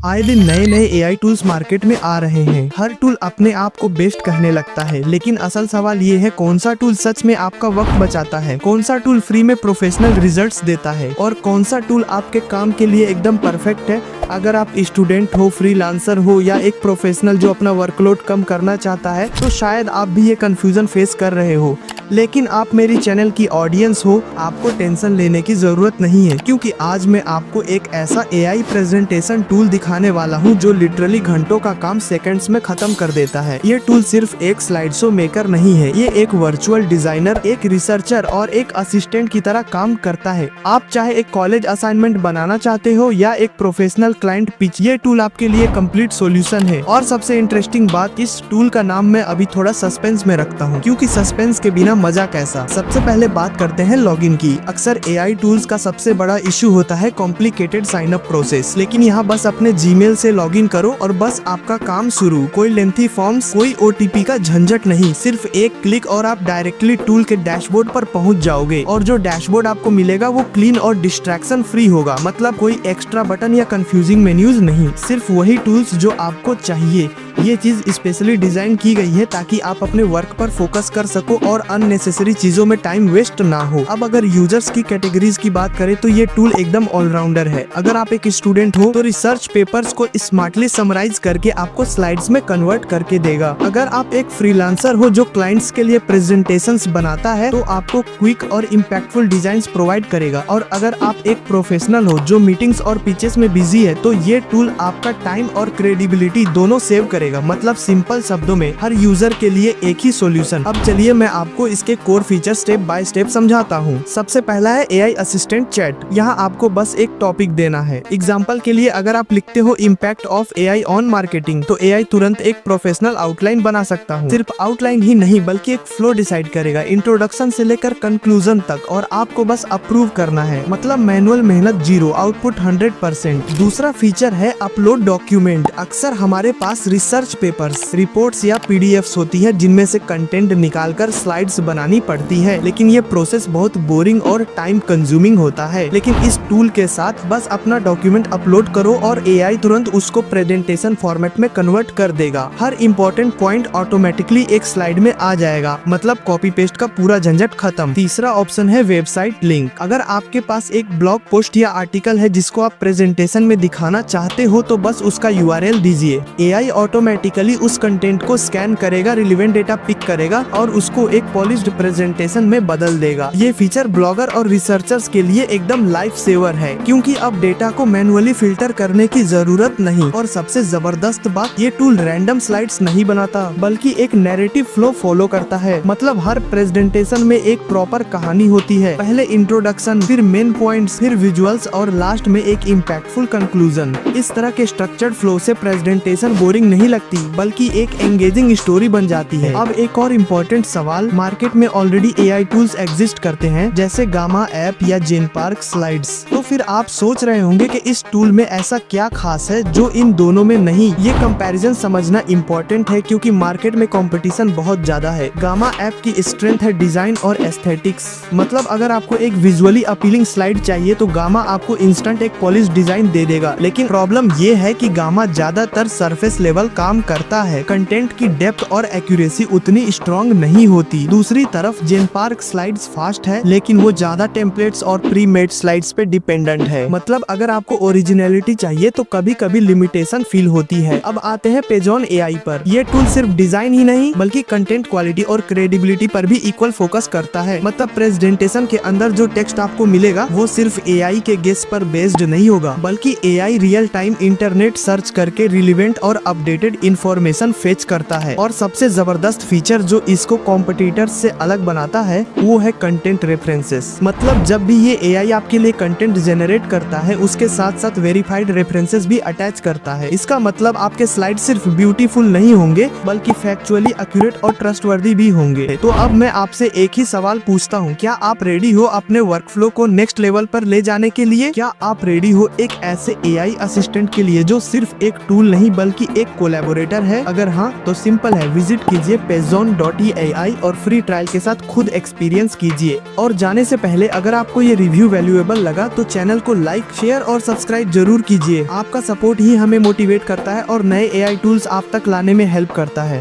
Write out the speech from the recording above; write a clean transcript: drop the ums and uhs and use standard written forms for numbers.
आए दिन नए नए एआई टूल्स मार्केट में आ रहे हैं। हर टूल अपने आप को बेस्ट कहने लगता है, लेकिन असल सवाल ये है कौन सा टूल सच में आपका वक्त बचाता है, कौन सा टूल फ्री में प्रोफेशनल रिजल्ट्स देता है और कौन सा टूल आपके काम के लिए एकदम परफेक्ट है। अगर आप स्टूडेंट हो, फ्रीलांसर हो या एक प्रोफेशनल जो अपना वर्कलोड कम करना चाहता है, तो शायद आप भी ये कंफ्यूजन फेस कर रहे हो। लेकिन आप मेरी चैनल की ऑडियंस हो, आपको टेंशन लेने की जरूरत नहीं है, क्योंकि आज मैं आपको एक ऐसा एआई प्रेजेंटेशन टूल दिखाने वाला हूं जो लिटरली घंटों का काम सेकंड्स में खत्म कर देता है। ये टूल सिर्फ एक स्लाइड शो मेकर नहीं है, ये एक वर्चुअल डिजाइनर, एक रिसर्चर और एक असिस्टेंट की तरह काम करता है। आप चाहे एक कॉलेज असाइनमेंट बनाना चाहते हो या एक प्रोफेशनल क्लाइंट पिच, ये टूल आपके लिए कंप्लीट सॉल्यूशन है। और सबसे इंटरेस्टिंग बात, इस टूल का नाम मैं अभी थोड़ा सस्पेंस में रखता हूँ, क्योंकि सस्पेंस के बिना मजा कैसा। सबसे पहले बात करते हैं लॉगिन की। अक्सर एआई टूल्स का सबसे बड़ा इशू होता है कॉम्प्लिकेटेड साइन अप प्रोसेस, लेकिन यहाँ बस अपने जीमेल से लॉगिन करो और बस आपका काम शुरू। कोई लेंथी फॉर्म्स, कोई ओटीपी का झंझट नहीं, सिर्फ एक क्लिक और आप डायरेक्टली टूल के डैशबोर्ड पर पहुँच जाओगे। और जो डैशबोर्ड आपको मिलेगा वो क्लीन और डिस्ट्रैक्शन फ्री होगा, मतलब कोई एक्स्ट्रा बटन या कंफ्यूजिंग मेन्यूज नहीं, सिर्फ वही टूल्स जो आपको चाहिए। ये चीज स्पेशली डिजाइन की गई है ताकि आप अपने वर्क पर फोकस कर सको और अननेसेसरी चीजों में टाइम वेस्ट ना हो। अब अगर यूजर्स की कैटेगरीज की बात करें तो ये टूल एकदम ऑलराउंडर है। अगर आप एक स्टूडेंट हो तो रिसर्च पेपर्स को स्मार्टली समराइज करके आपको स्लाइड्स में कन्वर्ट करके देगा। अगर आप एक फ्रीलांसर हो जो क्लाइंट्स के लिए प्रेजेंटेशंस बनाता है तो आपको क्विक और इम्पैक्टफुल डिजाइन्स प्रोवाइड करेगा। और अगर आप एक प्रोफेशनल हो जो मीटिंग्स और पिचेस में बिजी है तो ये टूल आपका टाइम और क्रेडिबिलिटी दोनों सेव करेगा। मतलब सिंपल शब्दों में हर यूजर के लिए एक ही सॉल्यूशन। अब चलिए मैं आपको इसके core feature step by step समझाता हूँ। सबसे पहला है एआई असिस्टेंट चैट। यहाँ आपको बस एक टॉपिक देना है। एग्जाम्पल के लिए अगर आप लिखते हो impact of AI on marketing, तो एआई तुरंत एक प्रोफेशनल आउटलाइन बना सकता हूँ। सिर्फ आउटलाइन ही नहीं बल्कि एक फ्लो डिसाइड करेगा, इंट्रोडक्शन से लेकर कंक्लूजन तक, और आपको बस अप्रूव करना है। मतलब मैनुअल मेहनत जीरो, आउटपुट 100%। दूसरा फीचर है अपलोड डॉक्यूमेंट। अक्सर हमारे पास रिसर्च पेपर्स, रिपोर्ट्स या पीडीएफ्स होती है जिनमें से कंटेंट निकालकर स्लाइड्स बनानी पड़ती है, लेकिन ये प्रोसेस बहुत बोरिंग और टाइम कंज्यूमिंग होता है। लेकिन इस टूल के साथ बस अपना डॉक्यूमेंट अपलोड करो और एआई तुरंत उसको प्रेजेंटेशन फॉर्मेट में कन्वर्ट कर देगा। हर इंपॉर्टेंट पॉइंट ऑटोमेटिकली एक स्लाइड में आ जाएगा, मतलब कॉपी पेस्ट का पूरा झंझट खत्म। तीसरा ऑप्शन है वेबसाइट लिंक। अगर आपके पास एक ब्लॉग पोस्ट या आर्टिकल है जिसको आप प्रेजेंटेशन में दिखाना चाहते हो तो बस उसका यूआरएल दीजिए। एआई ऑटोमेटिकली उस कंटेंट को स्कैन करेगा, रिलेवेंट डेटा पिक करेगा और उसको एक पॉलिश्ड प्रेजेंटेशन में बदल देगा। ये फीचर ब्लॉगर और रिसर्चर्स के लिए एकदम लाइफ सेवर है, क्योंकि अब डेटा को मैनुअली फिल्टर करने की जरूरत नहीं। और सबसे जबरदस्त बात, ये टूल रैंडम स्लाइड्स नहीं बनाता बल्कि एक नैरेटिव फ्लो फॉलो करता है। मतलब हर प्रेजेंटेशन में एक प्रॉपर कहानी होती है, पहले इंट्रोडक्शन, फिर मेन पॉइंट्स, फिर विजुअल्स और लास्ट में एक इम्पैक्टफुल कंक्लूजन। इस तरह के स्ट्रक्चर्ड फ्लो से प्रेजेंटेशन बोरिंग नहीं लगती बल्कि एक एंगेजिंग स्टोरी बन जाती है। अब एक और इम्पोर्टेंट सवाल, मार्केट में ऑलरेडी एआई टूल्स एग्जिस्ट करते हैं जैसे गामा ऐप या जेनपार्क स्लाइड्स। तो फिर आप सोच रहे होंगे कि इस टूल में ऐसा क्या खास है जो इन दोनों में नहीं। ये कंपैरिजन समझना इम्पोर्टेंट है क्योंकि मार्केट में कंपटीशन बहुत ज्यादा है। गामा ऐप की स्ट्रेंथ है डिजाइन और एस्थेटिक्स। मतलब अगर आपको एक विजुअली अपीलिंग स्लाइड चाहिए तो गामा आपको इंस्टेंट एक पॉलिश डिजाइन दे देगा। लेकिन प्रॉब्लम ये है कि गामा ज्यादातर सरफेस लेवल काम करता है, कंटेंट की डेप्थ और एक्यूरेसी उतनी स्ट्रॉन्ग नहीं होती। दूसरी तरफ जेनपार्क स्लाइड्स फास्ट है, लेकिन वो ज्यादा टेम्पलेट्स और प्री मेड स्लाइड्स पे डिपेंडेंट है। मतलब अगर आपको ओरिजिनलिटी चाहिए तो कभी कभी लिमिटेशन फील होती है। अब आते हैं पेजॉन एआई पर। ये टूल सिर्फ डिजाइन ही नहीं बल्कि कंटेंट क्वालिटी और क्रेडिबिलिटी पर भी इक्वल फोकस करता है। मतलब प्रेजेंटेशन के अंदर जो टेक्स्ट आपको मिलेगा वो सिर्फ एआई के गेस पर बेस्ड नहीं होगा, बल्कि AI real time internet search करके रिलेवेंट और अपडेटेड इंफॉर्मेशन फेच करता है। और सबसे जबरदस्त फीचर जो इसको कॉम्पिटिटर्स से अलग बनाता है वो है कंटेंट रेफरेंसेस। मतलब जब भी ये एआई आपके लिए कंटेंट जनरेट करता है उसके साथ साथ वेरीफाइड रेफरेंसेस भी अटैच करता है। इसका मतलब आपके स्लाइड सिर्फ ब्यूटीफुल नहीं होंगे बल्कि फैक्चुअली एक्यूरेट और ट्रस्टवर्दी भी होंगे। तो अब मैं आपसे एक ही सवाल पूछता हूँ, क्या आप रेडी हो अपने वर्कफ्लो को नेक्स्ट लेवल पर ले जाने के लिए? क्या आप रेडी हो एक ऐसे एआई असिस्टेंट के लिए जो सिर्फ एक टूल नहीं बल्कि एक कोलैबोरेटर है? अगर हाँ तो सिंपल है, विजिट कीजिए pezon.ai और फ्री ट्रायल के साथ खुद एक्सपीरियंस कीजिए। और जाने से पहले अगर आपको ये रिव्यू वैल्यूएबल लगा तो चैनल को लाइक, शेयर और सब्सक्राइब जरूर कीजिए। आपका सपोर्ट ही हमें मोटिवेट करता है और नए AI टूल्स आप तक लाने में हेल्प करता है।